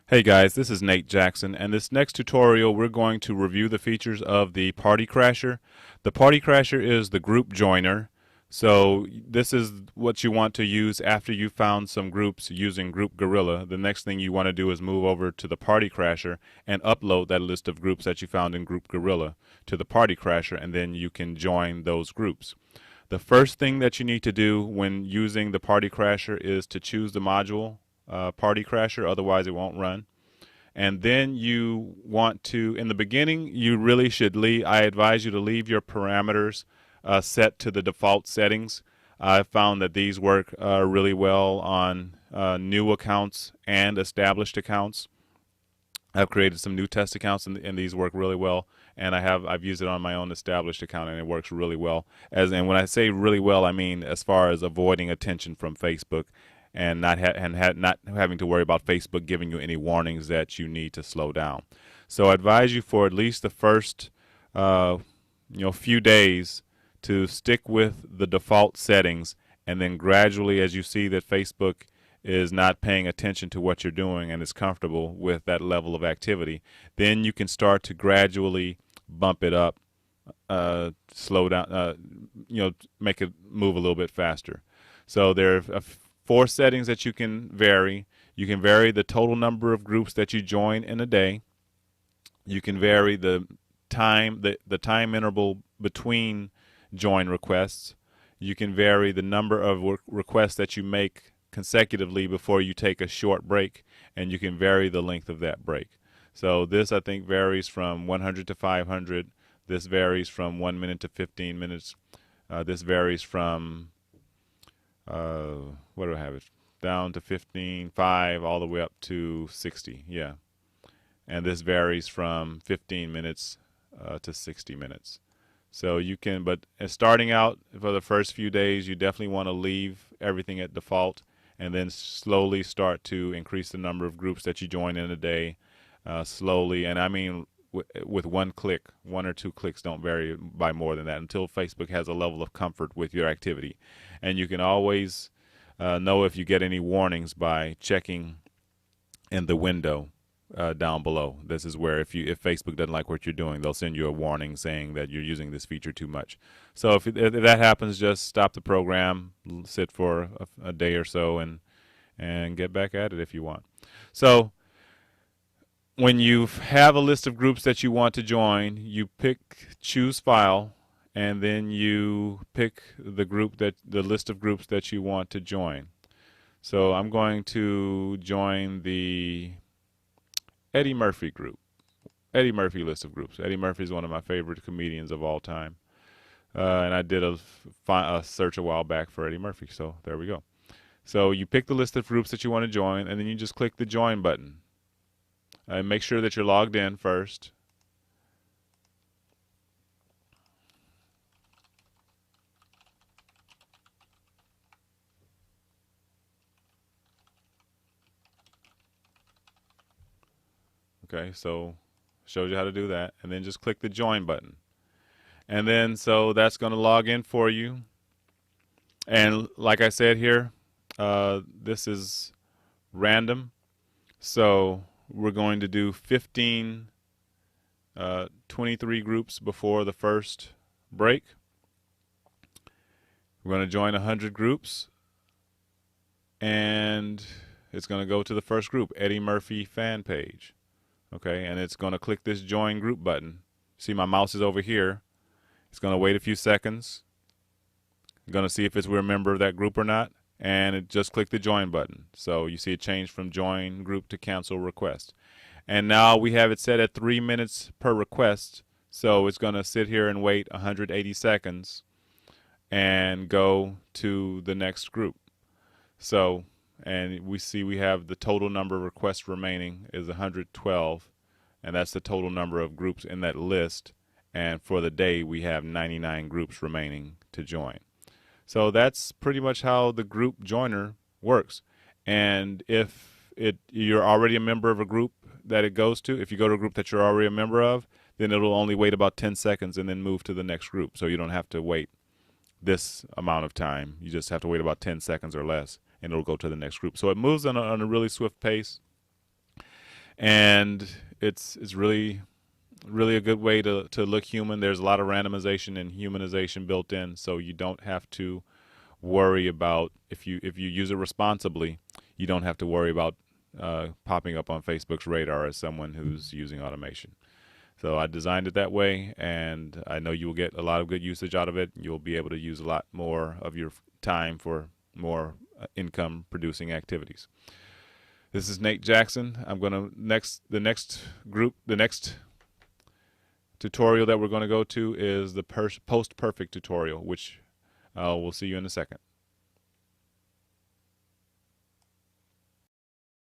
Hey guys, this is Nate Jackson, and this next tutorial we're going to review the features of the Party Crasher. The Party Crasher is the group joiner, so this is what you want to use after you found some groups using Group Gorilla. The next thing you want to do is move over to the Party Crasher and upload that list of groups that you found in Group Gorilla to the Party Crasher, and then you can join those groups. The first thing that you need to do when using the Party Crasher is to choose the module Party Crasher, otherwise it won't run. And then you want to, in the beginning, you really should leave. I advise you to leave your parameters set to the default settings. I've found that these work really well on new accounts and established accounts. I've created some new test accounts, and these work really well. And I've used it on my own established account, and it works really well. And when I say really well, I mean as far as avoiding attention from Facebook and not having to worry about Facebook giving you any warnings that you need to slow down. So I advise you for at least the first few days to stick with the default settings, and then gradually, as you see that Facebook is not paying attention to what you're doing and is comfortable with that level of activity, then you can start to gradually bump it up, slow down, make it move a little bit faster. So there are four settings that you can vary. You can vary the total number of groups that you join in a day. You can vary the time interval between join requests. You can vary the number of requests that you make consecutively before you take a short break, and you can vary the length of that break. So this, I think, varies from 100 to 500. This varies from 1 minute to 15 minutes. This varies from what do I have it? Down to 15, 5, all the way up to 60. Yeah. And this varies from 15 minutes to 60 minutes. So you can, but starting out for the first few days, you definitely want to leave everything at default and then slowly start to increase the number of groups that you join in a day, slowly. And I mean, with one click, one or two clicks, don't vary by more than that until Facebook has a level of comfort with your activity. And you can always know if you get any warnings by checking in the window down below. This is where if Facebook doesn't like what you're doing, they'll send you a warning saying that you're using this feature too much. So if that happens, just stop the program, sit for a day or so, and get back at it if you want. So when you have a list of groups that you want to join, you choose file, and then you pick the list of groups that you want to join. So I'm going to join the Eddie Murphy group, Eddie Murphy list of groups. Eddie Murphy is one of my favorite comedians of all time, and I did a search a while back for Eddie Murphy. So there we go. So you pick the list of groups that you want to join, and then you just click the join button. And make sure that you're logged in first. Okay, so shows you how to do that, and then just click the join button. And then so that's going to log in for you. And like I said here, this is random. So we're going to do 23 groups before the first break. We're going to join 100 groups, and it's going to go to the first group, Eddie Murphy fan page. Okay, and it's going to click this join group button. See, my mouse is over here. It's going to wait a few seconds. I'm going to see if we're a member of that group or not, and it just click the join button. So you see it changed from join group to cancel request. And now we have it set at 3 minutes per request. So it's going to sit here and wait 180 seconds and go to the next group. So, and we see we have the total number of requests remaining is 112, and that's the total number of groups in that list. And for the day, we have 99 groups remaining to join. So that's pretty much how the group joiner works. And if you're already a member of a group that it goes to, if you go to a group that you're already a member of, then it'll only wait about 10 seconds and then move to the next group. So you don't have to wait this amount of time. You just have to wait about 10 seconds or less, and it'll go to the next group. So it moves on a really swift pace. and it's really a good way to look human. There's a lot of randomization and humanization built in, so you don't have to worry about if you use it responsibly. You don't have to worry about popping up on Facebook's radar as someone who's using automation. So I designed it that way, and I know you will get a lot of good usage out of it. You'll be able to use a lot more of your time for more income producing activities. This is Nate Jackson. I'm going to the next tutorial that we're going to go to is the post perfect tutorial, which we'll see you in a second.